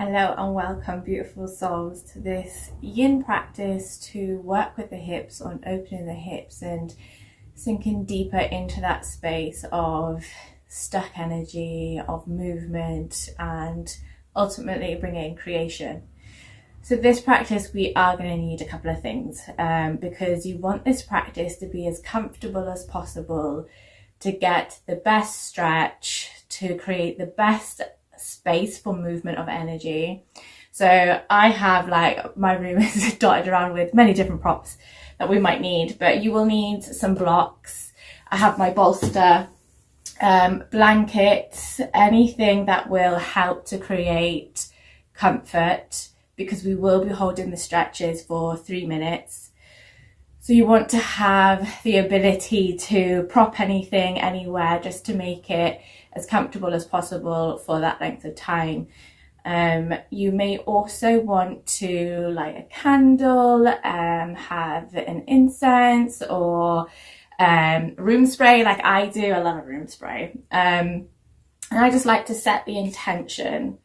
Hello and welcome, beautiful souls, to this yin practice to work with the hips, on opening the hips and sinking deeper into that space of stuck energy, of movement, and ultimately bringing creation. So this practice, we are going to need a couple of things because you want this practice to be as comfortable as possible, to get the best stretch, to create the best space for movement of energy. So I have, like, my room is dotted around with many different props that we might need, but you will need some blocks. I have my bolster, blankets, anything that will help to create comfort, because we will be holding the stretches for 3 minutes. So you want to have the ability to prop anything anywhere just to make it as comfortable as possible for that length of time. You may also want to light a candle, have an incense or room spray like I do. I love a room spray. And I just like to set the intention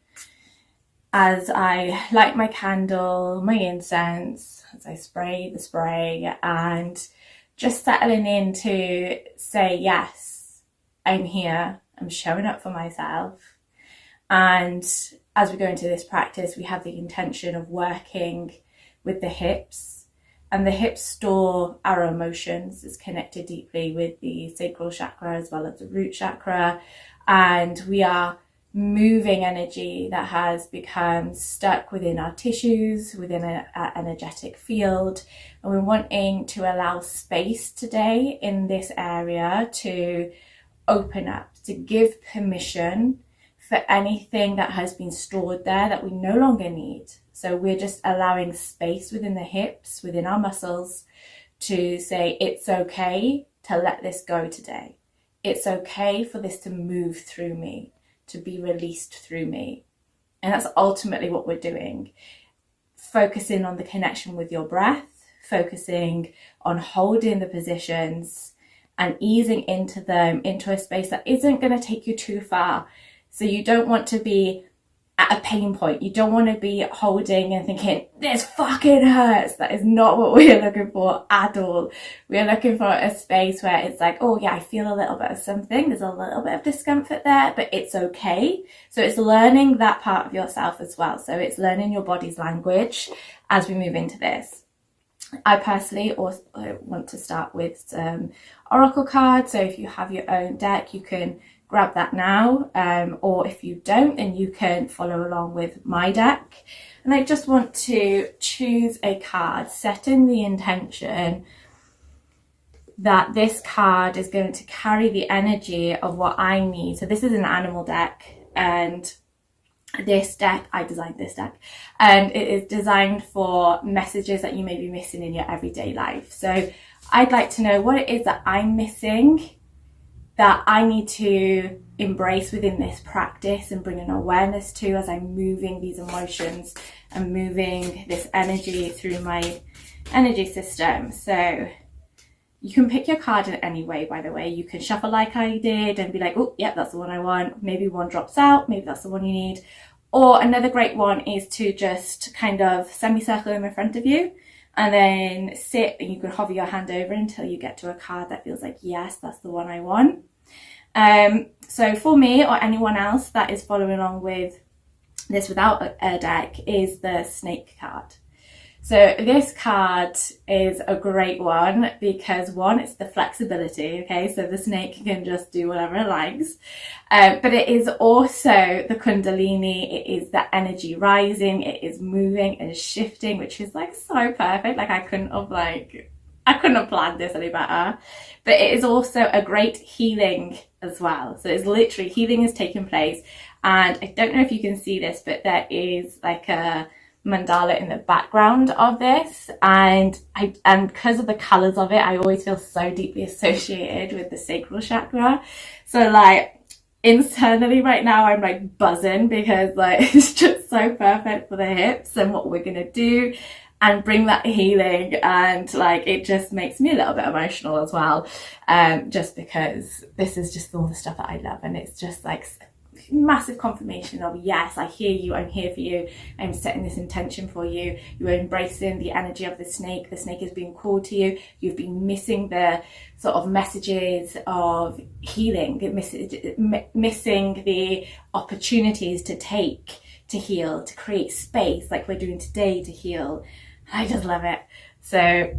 as I light my candle, my incense, as I spray the spray, and just settling in to say, yes, I'm here, I'm showing up for myself. And as we go into this practice, we have the intention of working with the hips, and the hips store our emotions. It's connected deeply with the sacral chakra as well as the root chakra, and we are moving energy that has become stuck within our tissues, within an energetic field. And we're wanting to allow space today in this area to open up, to give permission for anything that has been stored there that we no longer need. So we're just allowing space within the hips, within our muscles, to say it's okay to let this go today. It's okay for this to move through me, to be released through me. And that's ultimately what we're doing. Focusing on the connection with your breath, focusing on holding the positions and easing into them, into a space that isn't going to take you too far. So you don't want to be at a pain point. You don't want to be holding and thinking, this fucking hurts. That is not what we're looking for at all. We're looking for a space where it's like, oh yeah, I feel a little bit of something. There's a little bit of discomfort there, but it's okay. So it's learning that part of yourself as well. So it's learning your body's language as we move into this. I personally also want to start with some oracle cards. So if you have your own deck, you can grab that now, or if you don't, then you can follow along with my deck. And I just want to choose a card, setting the intention that this card is going to carry the energy of what I need. So this is an animal deck, and this deck, I designed this deck, and it is designed for messages that you may be missing in your everyday life. So I'd like to know what it is that I'm missing, that I need to embrace within this practice and bring an awareness to as I'm moving these emotions and moving this energy through my energy system. So you can pick your card in any way, by the way. You can shuffle like I did and be like, oh, yeah, that's the one I want. Maybe one drops out, maybe that's the one you need. Or another great one is to just kind of semicircle them in front of you and then sit, and you can hover your hand over until you get to a card that feels like, yes, that's the one I want. So for me, or anyone else that is following along with this without a deck, is the snake card. So this card is a great one because, one, it's the flexibility, okay? So the snake can just do whatever it likes. But it is also the kundalini, it is the energy rising, it is moving and shifting, which is like so perfect. Like I couldn't have planned this any better. But it is also a great healing as well. So it's literally healing is taking place. And I don't know if you can see this, but there is like a mandala in the background of this, and because of the colors of it, I always feel so deeply associated with the sacral chakra. So like internally right now I'm like buzzing because like it's just so perfect for the hips and what we're gonna do and bring that healing, and like it just makes me a little bit emotional as well, just because this is just all the stuff that I love, and it's just like massive confirmation of, yes, I hear you, I'm here for you, I'm setting this intention for you. You're embracing the energy of the snake is being called to you. You've been missing the sort of messages of healing, missing the opportunities to take, to heal, to create space like we're doing today to heal. I just love it. So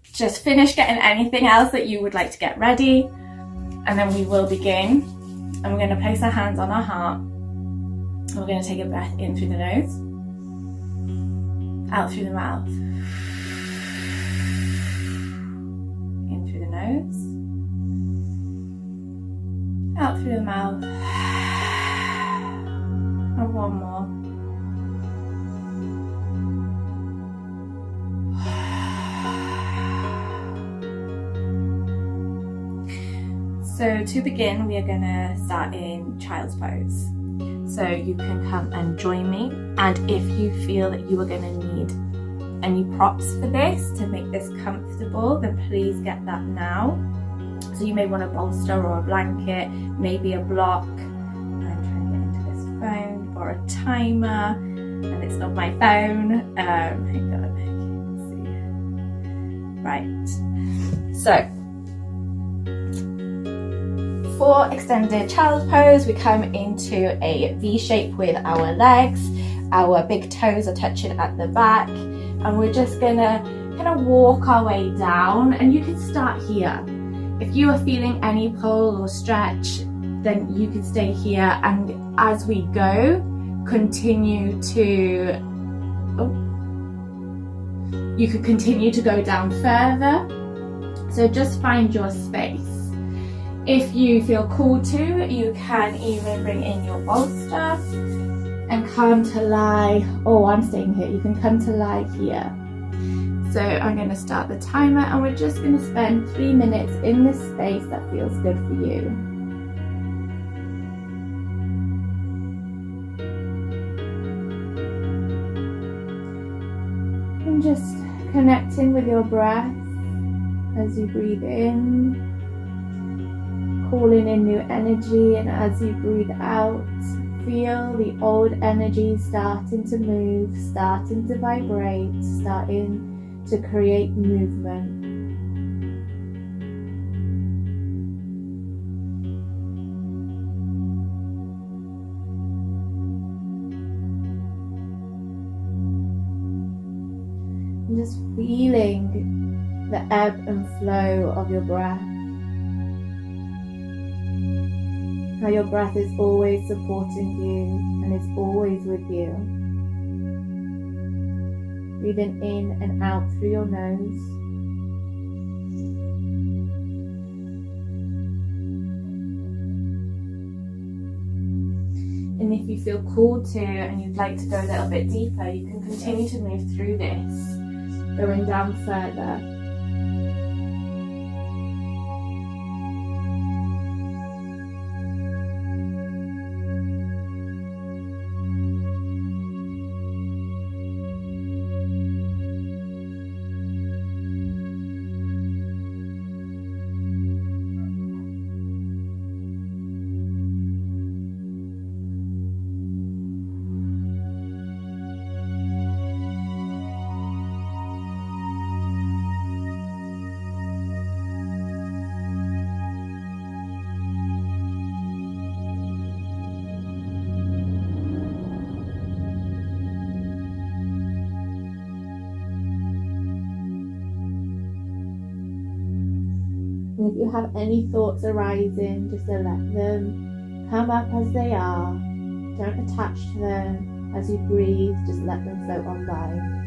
just finish getting anything else that you would like to get ready, and then we will begin. And we're going to place our hands on our heart, and we're going to take a breath in through the nose, out through the mouth, in through the nose, out through the mouth, and one more. So to begin, we are going to start in child's pose. So you can come and join me, and if you feel that you are going to need any props for this to make this comfortable, then please get that now. So you may want a bolster or a blanket, maybe a block. I'm trying to get into this phone, or a timer, and it's not my phone. Hang on, let's see. Right, so for extended child's pose, we come into a V shape with our legs. Our big toes are touching at the back, and we're just gonna kind of walk our way down. And you can start here. If you are feeling any pull or stretch, then you can stay here, and as we go, continue to, you could continue to go down further. So just find your space. If you feel called to, you can even bring in your bolster and come to lie. Oh, I'm staying here. You can come to lie here. So I'm going to start the timer, and we're just going to spend 3 minutes in this space that feels good for you. And just connecting with your breath as you breathe in. Calling in new energy, and as you breathe out, feel the old energy starting to move, starting to vibrate, starting to create movement. And just feeling the ebb and flow of your breath. How your breath is always supporting you and is always with you. Breathing in and out through your nose. And if you feel called to and you'd like to go a little bit deeper, you can continue to move through this, going down further. And if you have any thoughts arising, just to let them come up as they are. Don't attach to them. As you breathe, just let them float on by.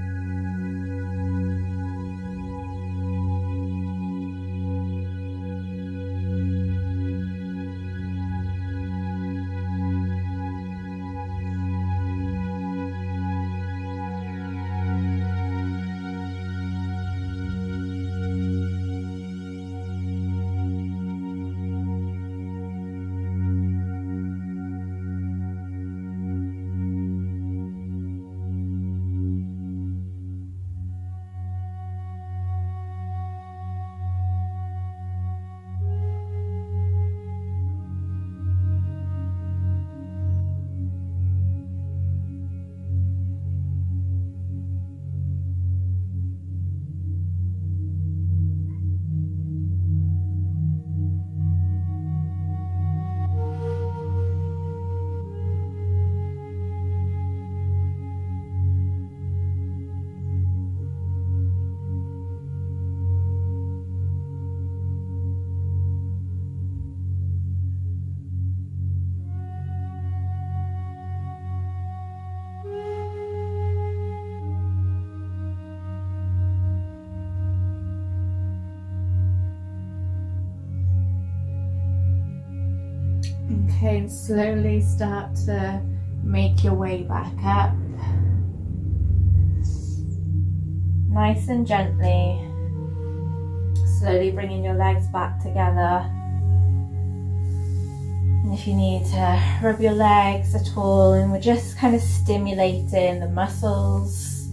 Okay, and slowly start to make your way back up. Nice and gently, slowly bringing your legs back together. And if you need to rub your legs at all, and we're just kind of stimulating the muscles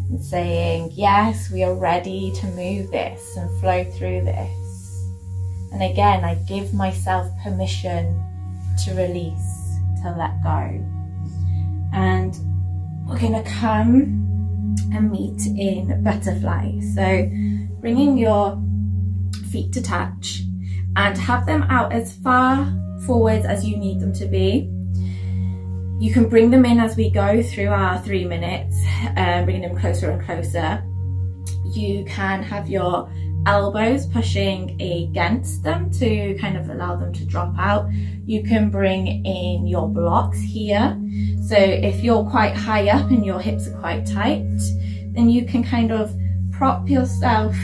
and saying, yes, we are ready to move this and flow through this. And again, I give myself permission to release, to let go. And we're going to come and meet in butterfly. So bringing your feet to touch and have them out as far forwards as you need them to be. You can bring them in as we go through our 3 minutes, bringing them closer and closer. You can have your elbows pushing against them to kind of allow them to drop out. You can bring in your blocks here. So if you're quite high up and your hips are quite tight, then you can kind of prop yourself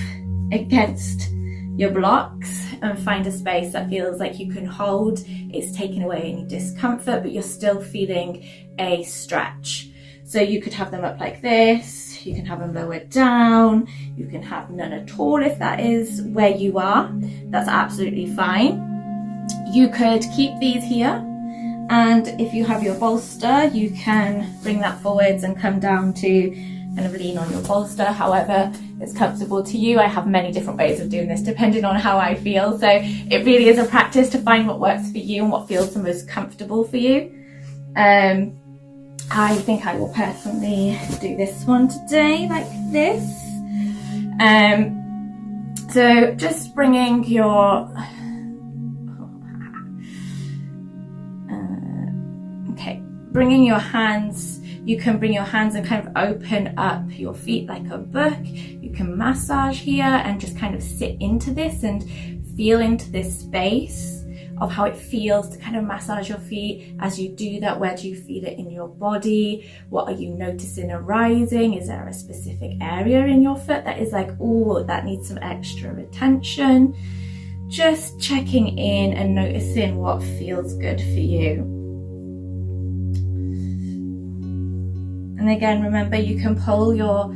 against your blocks and find a space that feels like you can hold. It's taking away any discomfort, but you're still feeling a stretch. So you could have them up like this, you can have them lowered down, you can have none at all if that is where you are. That's absolutely fine. You could keep these here, and if you have your bolster, you can bring that forwards and come down to kind of lean on your bolster, however it's comfortable to you. I have many different ways of doing this depending on how I feel, so it really is a practice to find what works for you and what feels the most comfortable for you. I think I will personally do this one today like this. So just bringing your bringing your hands, you can bring your hands and kind of open up your feet like a book. You can massage here and just kind of sit into this and feel into this space of how it feels to kind of massage your feet. As you do that, where do you feel it in your body? What are you noticing arising? Is there a specific area in your foot that is like, oh, that needs some extra attention? Just checking in and noticing what feels good for you. And again, remember, you can pull your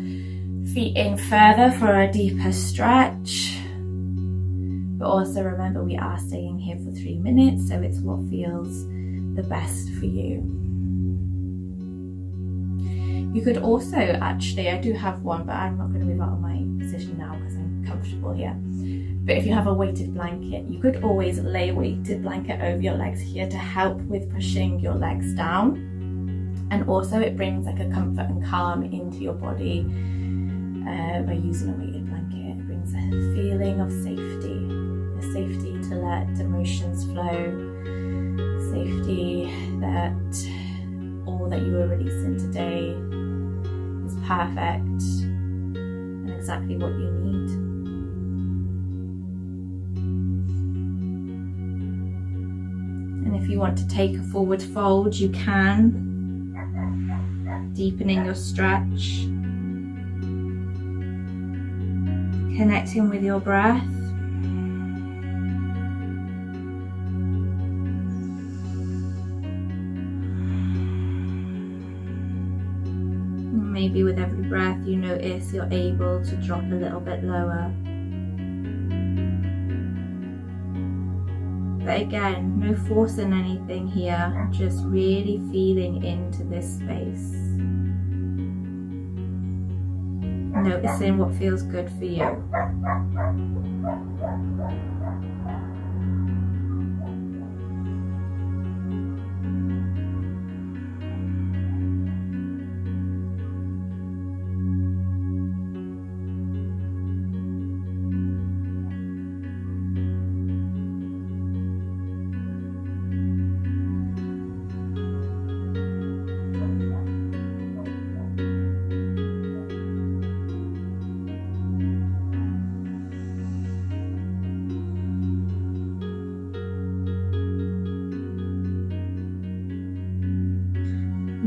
feet in further for a deeper stretch. But also remember, we are staying here for 3 minutes, so it's what feels the best for you. You could also, actually, I do have one, but I'm not going to move out of my position now because I'm comfortable here. But if you have a weighted blanket, you could always lay a weighted blanket over your legs here to help with pushing your legs down. And also it brings like a comfort and calm into your body by using a weighted blanket. It brings a feeling of safety, the safety to let emotions flow, safety that all that you are releasing today is perfect and exactly what you need. And if you want to take a forward fold, you can. Deepening your stretch, connecting with your breath. Maybe with every breath you notice you're able to drop a little bit lower. But again, no forcing anything here, just really feeling into this space. Noticing what feels good for you.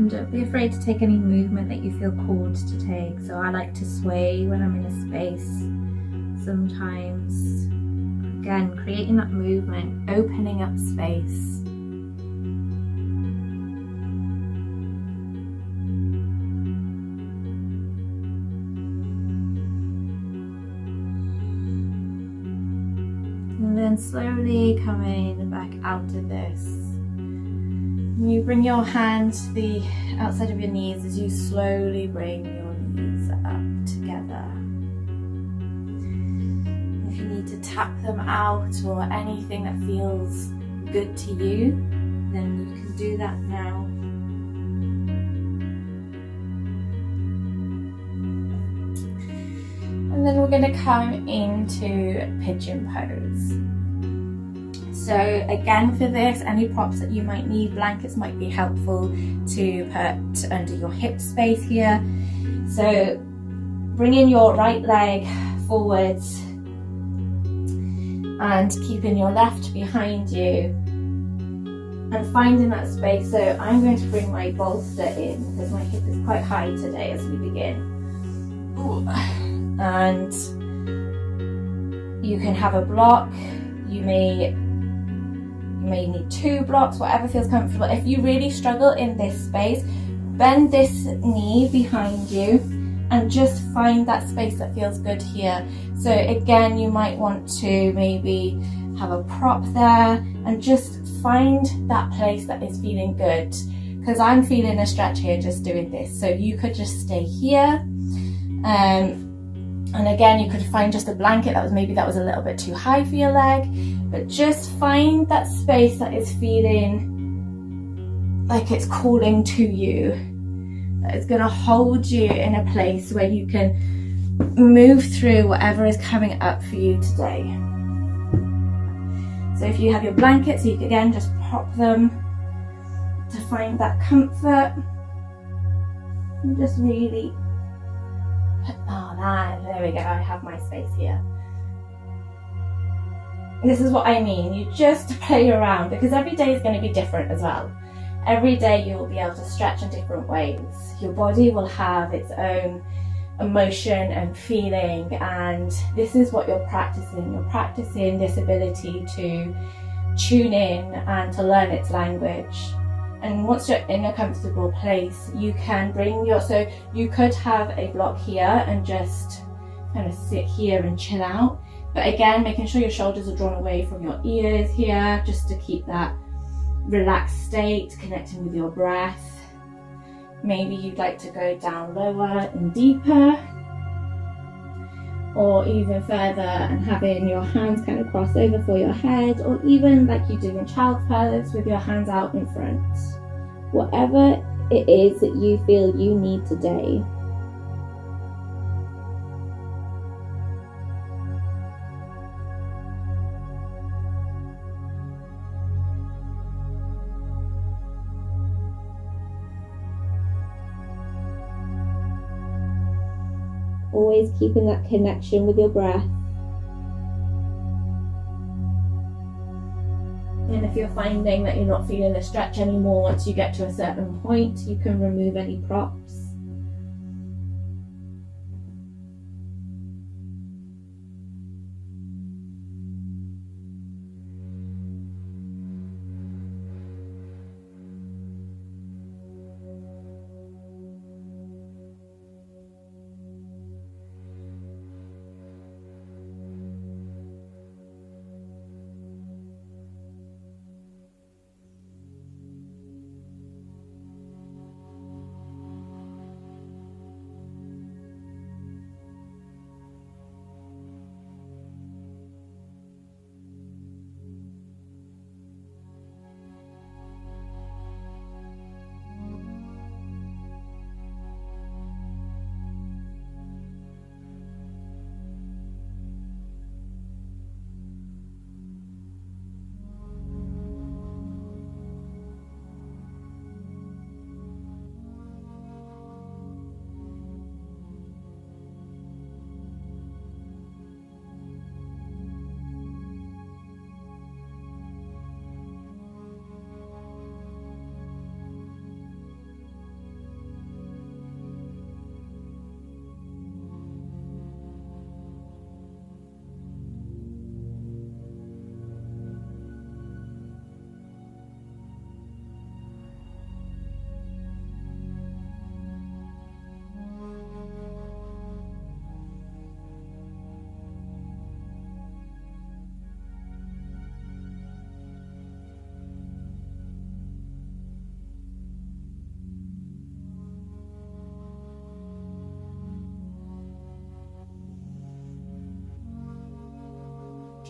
And don't be afraid to take any movement that you feel called to take. So I like to sway when I'm in a space sometimes. Again, creating that movement, opening up space. then slowly coming back out of this. You bring your hand to the outside of your knees as you slowly bring your knees up together. If you need to tap them out or anything that feels good to you, then you can do that now. And then we're going to come into pigeon pose. So again, for this, any props that you might need, blankets might be helpful to put under your hip space here. So bringing your right leg forwards and keeping your left behind you and finding that space. So I'm going to bring my bolster in because my hip is quite high today as we begin. Ooh. And you can have a block, you may need 2 blocks, whatever feels comfortable. If you really struggle in this space, bend this knee behind you and just find that space that feels good here. So again, you might want to maybe have a prop there and just find that place that is feeling good, because I'm feeling a stretch here just doing this. So you could just stay here. And again, you could find just a blanket that was a little bit too high for your leg, but just find that space that is feeling like it's calling to you, that is going to hold you in a place where you can move through whatever is coming up for you today. So if you have your blankets, you can again just prop them to find that comfort and just really there we go, I have my space here. This is what I mean, you just play around, because every day is going to be different as well. Every day you will be able to stretch in different ways. Your body will have its own emotion and feeling, and this is what you're practicing. You're practicing this ability to tune in and to learn its language. And once you're in a comfortable place, you can bring so you could have a block here and just kind of sit here and chill out. But again, making sure your shoulders are drawn away from your ears here, just to keep that relaxed state, connecting with your breath. Maybe you'd like to go down lower and deeper, or even further and having your hands kind of cross over for your head, or even like you do in child's pose with your hands out in front. Whatever it is that you feel you need today. Always keeping that connection with your breath. And if you're finding that you're not feeling the stretch anymore, once you get to a certain point, you can remove any props.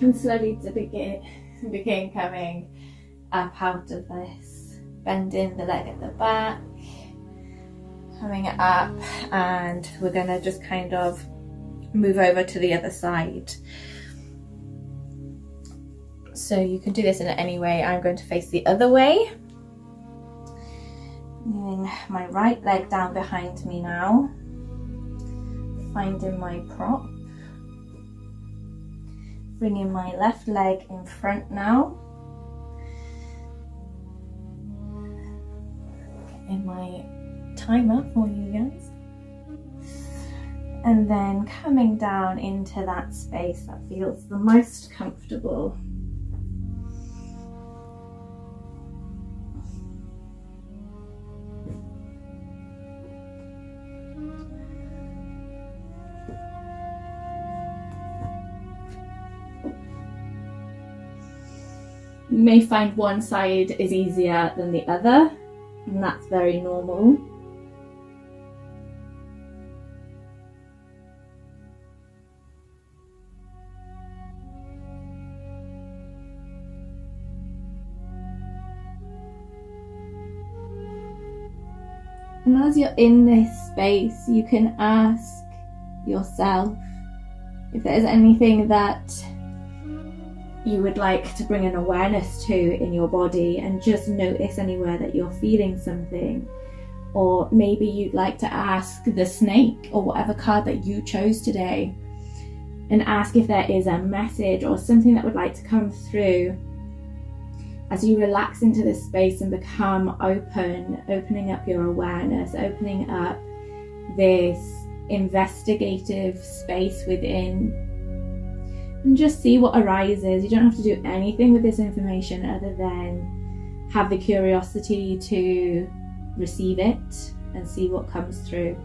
And slowly to begin coming up out of this, bending the leg at the back, coming up, and we're gonna just kind of move over to the other side. So you can do this in any way. I'm going to face the other way. Moving my right leg down behind me now, finding my prop. Bringing my left leg in front now. Getting my timer for you guys. And then coming down into that space that feels the most comfortable. You may find one side is easier than the other, and that's very normal. And as you're in this space, you can ask yourself if there's anything that you would like to bring an awareness to in your body, and just notice anywhere that you're feeling something. Or maybe you'd like to ask the snake or whatever card that you chose today, and ask if there is a message or something that would like to come through as you relax into this space and become open, opening up your awareness, opening up this investigative space within. And just see what arises. You don't have to do anything with this information other than have the curiosity to receive it and see what comes through.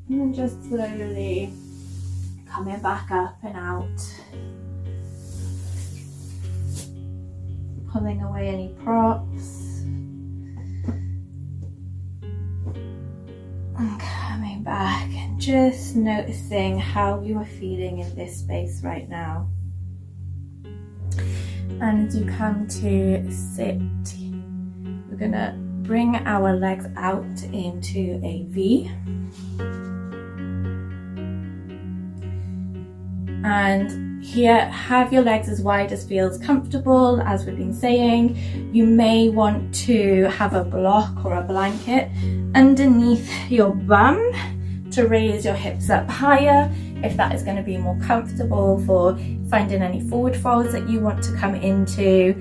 And then just slowly coming back up and out, pulling away any props, and coming back and just noticing how you are feeling in this space right now. And as you come to sit, we're gonna bring our legs out into a V. And here, have your legs as wide as feels comfortable, as we've been saying. You may want to have a block or a blanket underneath your bum to raise your hips up higher, if that is going to be more comfortable for finding any forward folds that you want to come into.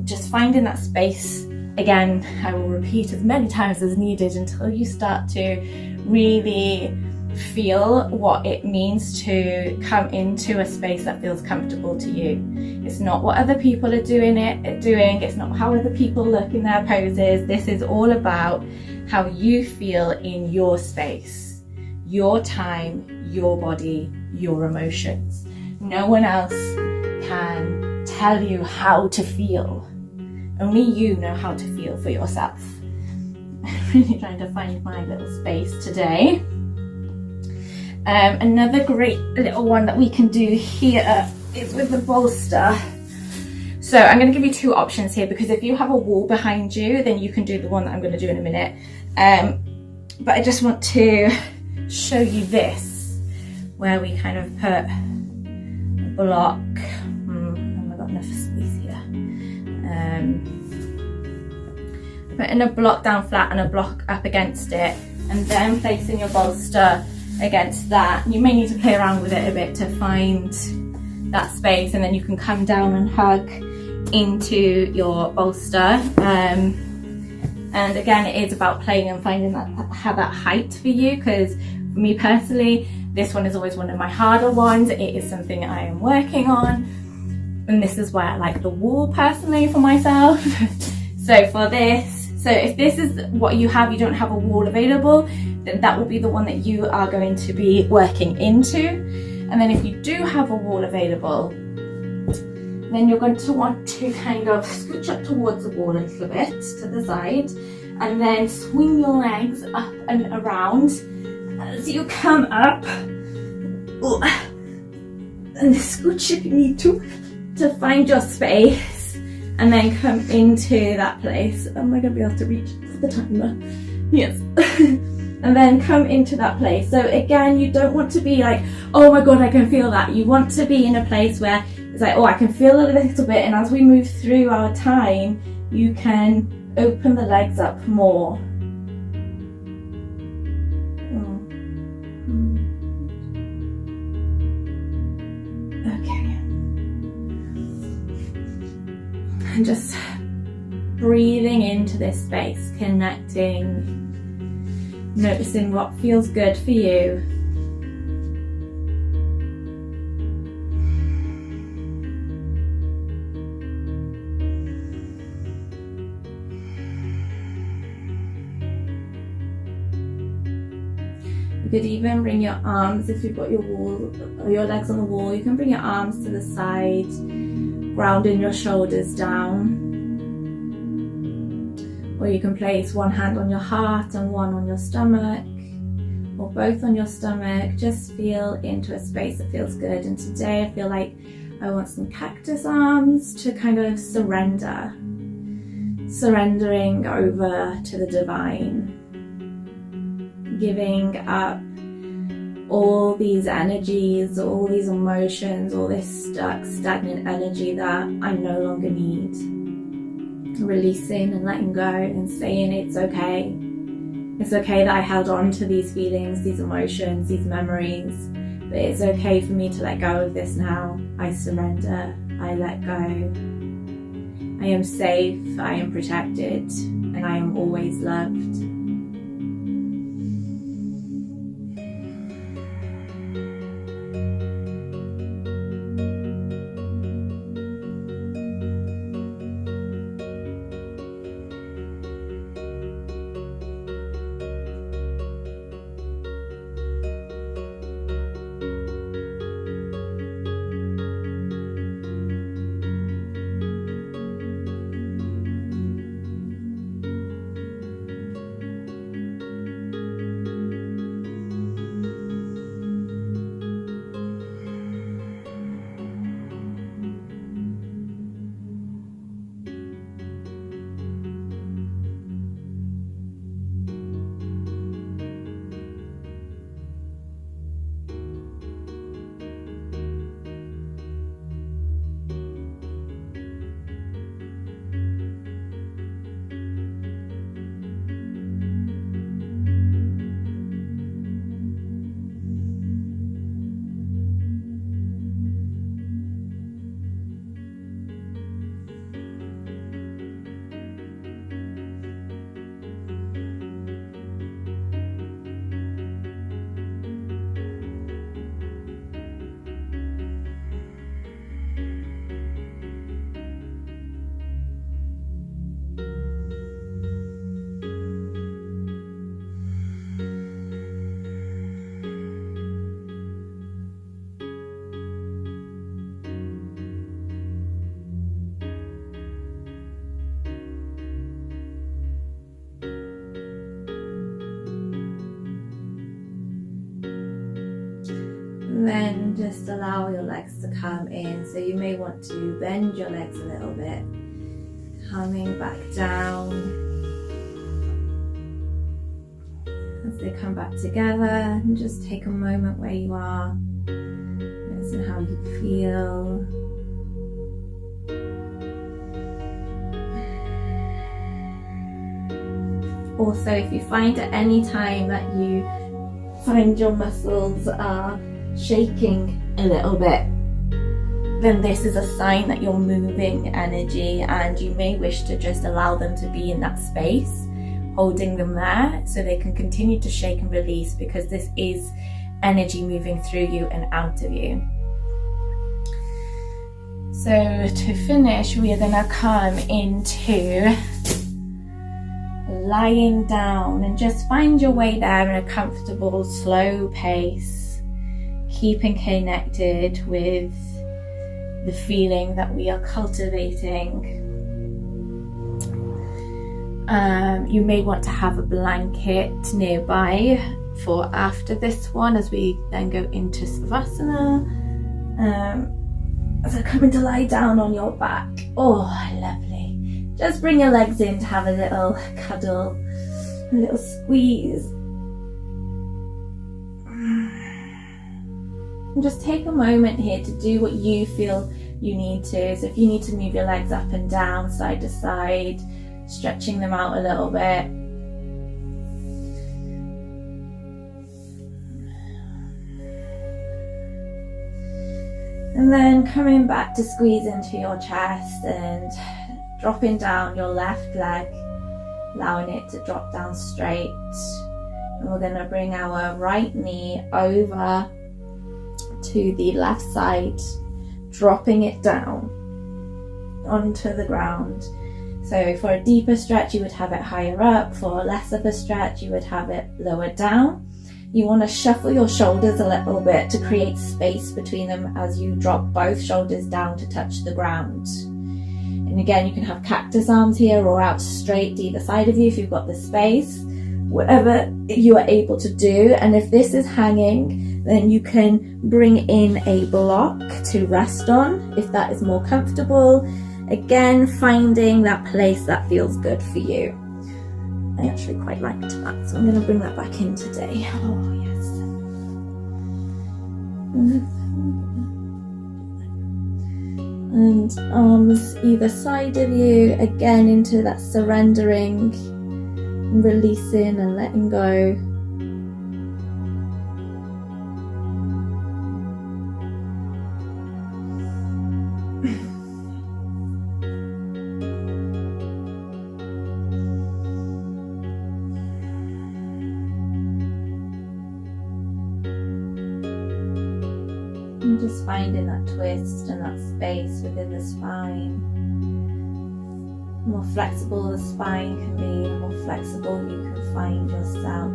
Just finding that space. Again, I will repeat as many times as needed until you start to really feel what it means to come into a space that feels comfortable to you. It's not what other people are doing, it's not how other people look in their poses. This is all about how you feel in your space, your time, your body, your emotions. No one else can tell you how to feel. Only you know how to feel for yourself. I'm really trying to find my little space today. Another great little one that we can do here is with the bolster. So I'm going to give you two options here, because if you have a wall behind you, then you can do the one that I'm going to do in a minute. But I just want to show you this, where we kind of put a block. Have I got enough space here? Putting a block down flat and a block up against it, and then placing your bolster against that. You may need to play around with it a bit to find that space, and then you can come down and hug into your bolster. And again, it is about playing and finding that height for you, because for me personally, this one is always one of my harder ones. It is something I am working on, and this is why I like the wall personally for myself. So for this, so if this is what you have, you don't have a wall available, then that will be the one that you are going to be working into. And then if you do have a wall available, then you're going to want to kind of scooch up towards the wall a little bit to the side, and then swing your legs up and around as you come up. And scooch if you need to find your space, and then come into that place. Am I going to be able to reach the timer? Yes. And then come into that place. So again, you don't want to be like, oh my god, I can feel that. You want to be in a place where it's like, oh, I can feel a little bit, and as we move through our time, you can open the legs up more. Okay. And just breathing into this space, connecting, noticing what feels good for you. You could even bring your arms, if you've got your wall or your legs on the wall, you can bring your arms to the side, grounding your shoulders down. Or you can place one hand on your heart and one on your stomach, or both on your stomach. Just feel into a space that feels good. And today I feel like I want some cactus arms to kind of surrendering over to the divine. Giving up all these energies, all these emotions, all this stuck, stagnant energy that I no longer need. Releasing and letting go and saying it's okay. It's okay that I held on to these feelings, these emotions, these memories, but it's okay for me to let go of this now. I surrender, I let go. I am safe, I am protected, and I am always loved. And then just allow your legs to come in. So you may want to bend your legs a little bit, coming back down as they come back together. And just take a moment where you are, noticing how you feel. Also, if you find at any time that you find your muscles are shaking a little bit, then this is a sign that you're moving energy, and you may wish to just allow them to be in that space, holding them there so they can continue to shake and release, because this is energy moving through you and out of you. So to finish, we are going to come into lying down, and just find your way there in a comfortable, slow pace, keeping connected with the feeling that we are cultivating. You may want to have a blanket nearby for after this one, as we then go into Savasana. So coming to lie down on your back. Oh, lovely. Just bring your legs in to have a little cuddle, a little squeeze. And just take a moment here to do what you feel you need to. So if you need to move your legs up and down, side to side, stretching them out a little bit. And then coming back to squeeze into your chest and dropping down your left leg, allowing it to drop down straight. And we're going to bring our right knee over to the left side, dropping it down onto the ground. So for a deeper stretch, you would have it higher up. For less of a stretch, you would have it lower down. You want to shuffle your shoulders a little bit to create space between them as you drop both shoulders down to touch the ground. And again, you can have cactus arms here or out straight to either side of you if you've got the space, whatever you are able to do. And if this is hanging, then you can bring in a block to rest on if that is more comfortable. Again, finding that place that feels good for you. I actually quite liked that, so I'm going to bring that back in today. Oh, yes. And arms either side of you, again into that surrendering, releasing and letting go. And just finding that twist and that space within the spine. The more flexible the spine can be, the more flexible you can find yourself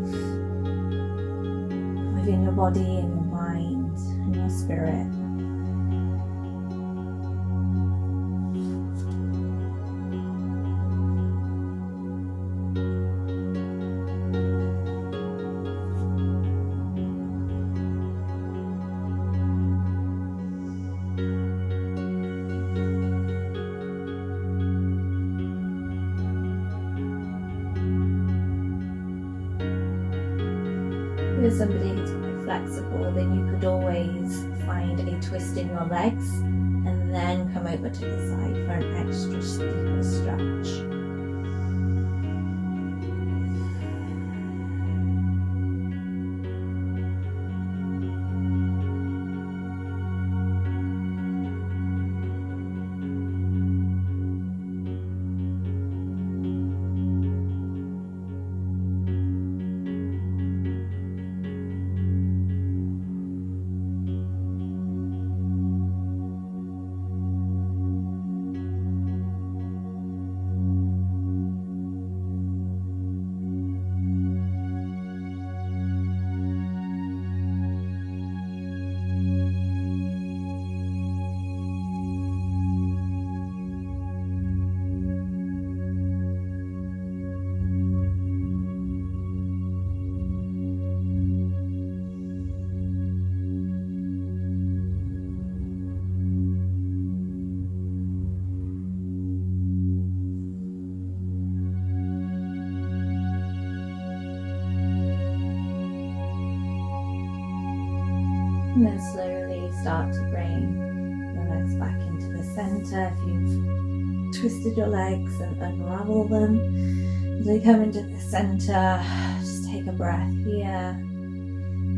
within your body and your mind and your spirit. If you're somebody who's quite flexible, then you could always find a twist in your legs and then come over to the side for an extra deeper stretch. And then slowly start to bring your legs back into the center. If you've twisted your legs, and unravel them. As we come into the center, just take a breath here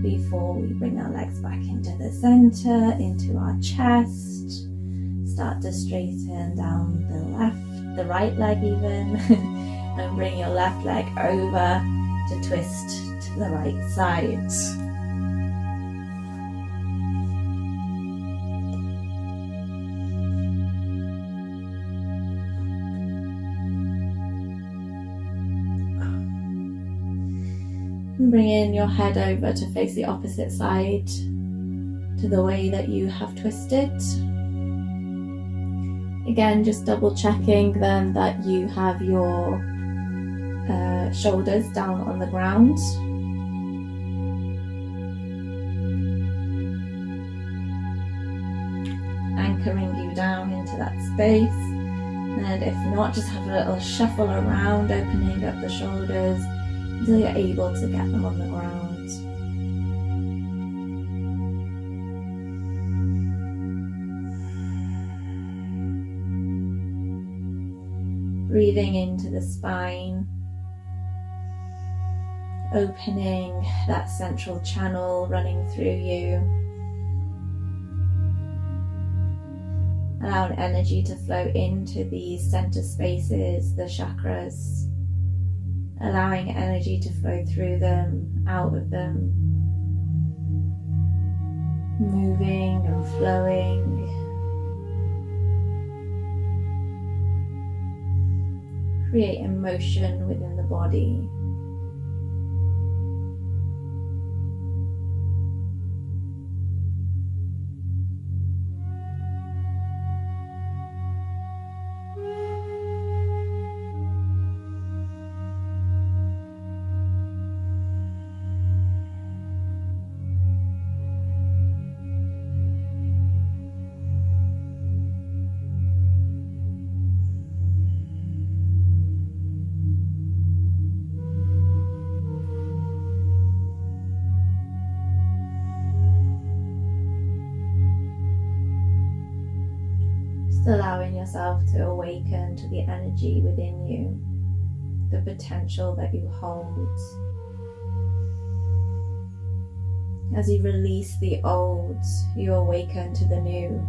before we bring our legs back into the center, into our chest. Start to straighten down the right leg even, and bring your left leg over to twist to the right side. And bring in your head over to face the opposite side to the way that you have twisted. Again, just double checking then that you have your shoulders down on the ground. Anchoring you down into that space. And if not, just have a little shuffle around, opening up the shoulders until you're able to get them on the ground. Breathing into the spine, opening that central channel running through you. Allowing energy to flow into these center spaces, the chakras. Allowing energy to flow through them, out of them. Moving and flowing. Creating motion within the body. Allowing yourself to awaken to the energy within you, the potential that you hold. As you release the old, you awaken to the new.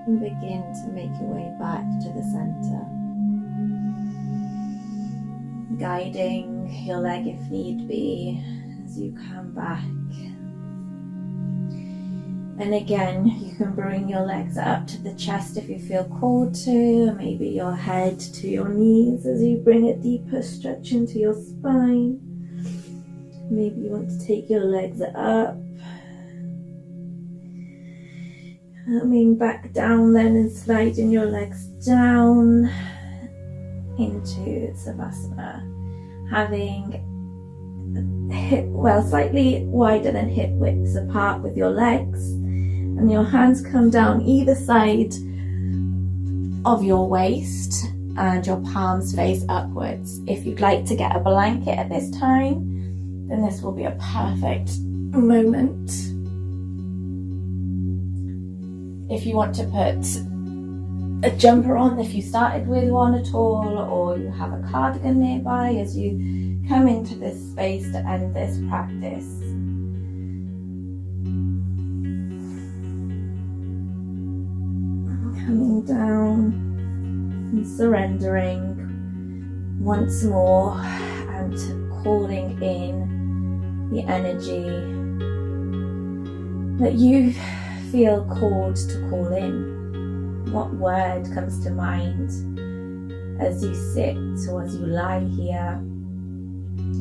And begin to make your way back to the center, guiding your leg if need be as you come back. And again, you can bring your legs up to the chest if you feel called to, maybe your head to your knees as you bring a deeper stretch into your spine. Maybe you want to take your legs up. Coming back down then and sliding your legs down into Savasana. Having slightly wider than hip widths apart with your legs. And your hands come down either side of your waist and your palms face upwards. If you'd like to get a blanket at this time, then this will be a perfect moment. If you want to put a jumper on, if you started with one at all, or you have a cardigan nearby as you come into this space to end this practice. Coming down and surrendering once more and calling in the energy that you feel called to call in. What word comes to mind as you sit or as you lie here,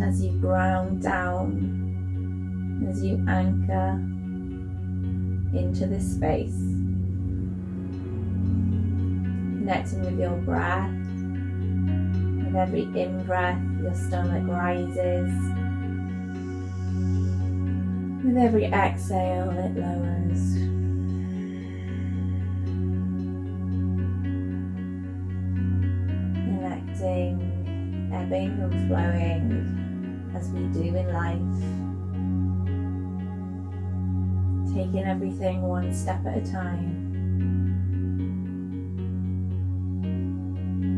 as you ground down, as you anchor into this space? Connecting with your breath. With every in-breath, your stomach rises. With every exhale, it lowers. Connecting, ebbing and flowing as we do in life. Taking everything one step at a time.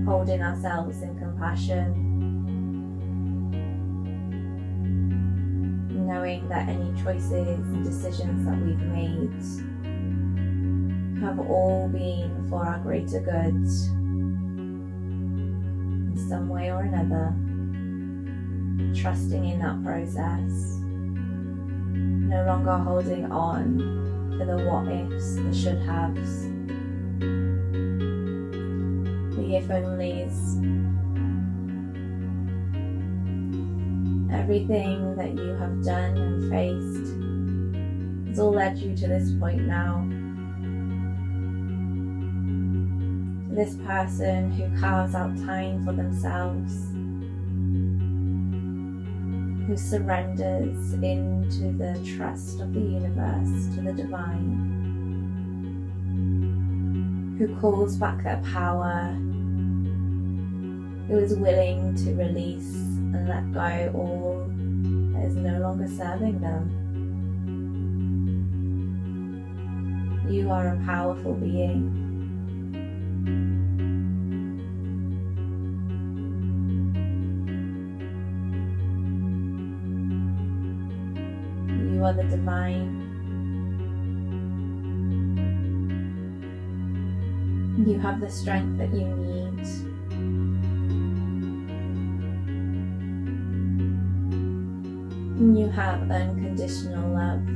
Holding ourselves in compassion, knowing that any choices and decisions that we've made have all been for our greater good in some way or another, trusting in that process, no longer holding on to the what ifs, the should haves, the if onlys. Everything that you have done and faced has all led you to this point now. To this person who carves out time for themselves, who surrenders into the trust of the universe, to the divine, who calls back their power, who is willing to release and let go all that is no longer serving them. You are a powerful being. You are the divine. You have the strength that you need. You have unconditional love.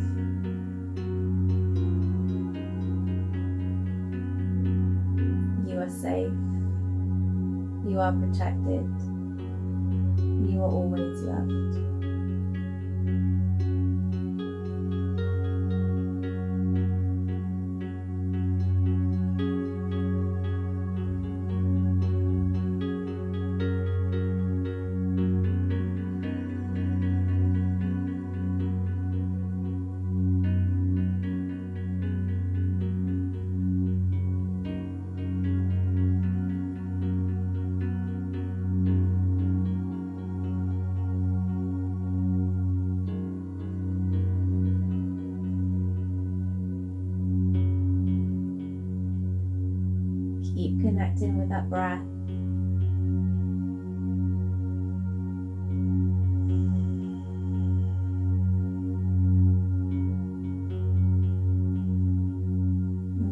You are safe. You are protected. You are always loved. Keep connecting with that breath.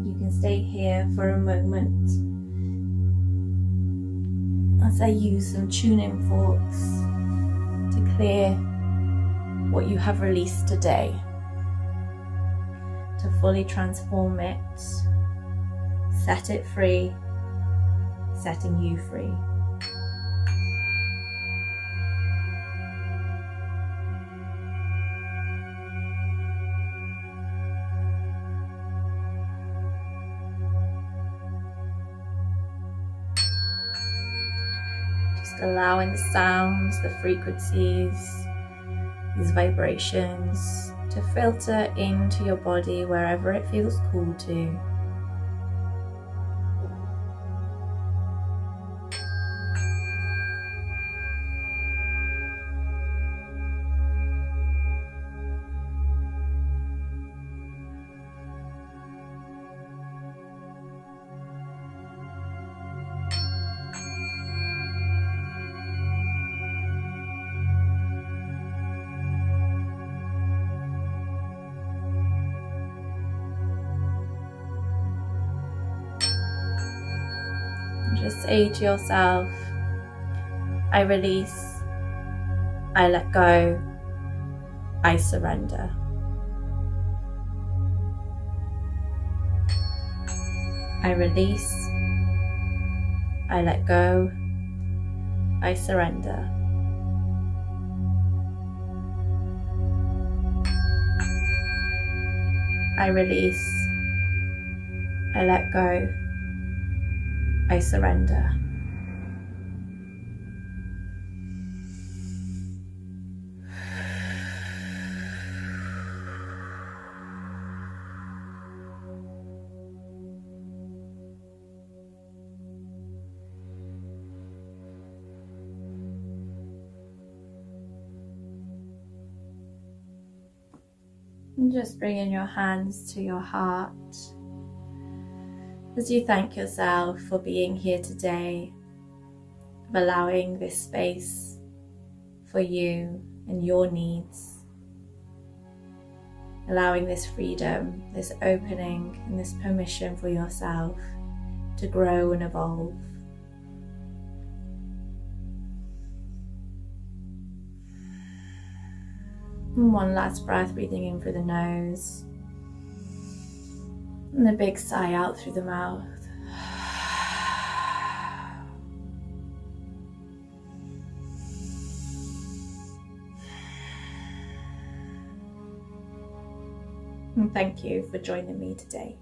You can stay here for a moment as I use some tuning forks to clear what you have released today, to fully transform it, set it free, setting you free. Just allowing the sounds, the frequencies, these vibrations to filter into your body wherever it feels cool to. say to yourself, I release, I let go, I surrender. I release, I let go, I surrender. I release, I let go, I surrender. And just bringing your hands to your heart as you thank yourself for being here today, of allowing this space for you and your needs, allowing this freedom, this opening, and this permission for yourself to grow and evolve. And one last breath, breathing in through the nose, and a big sigh out through the mouth. And thank you for joining me today.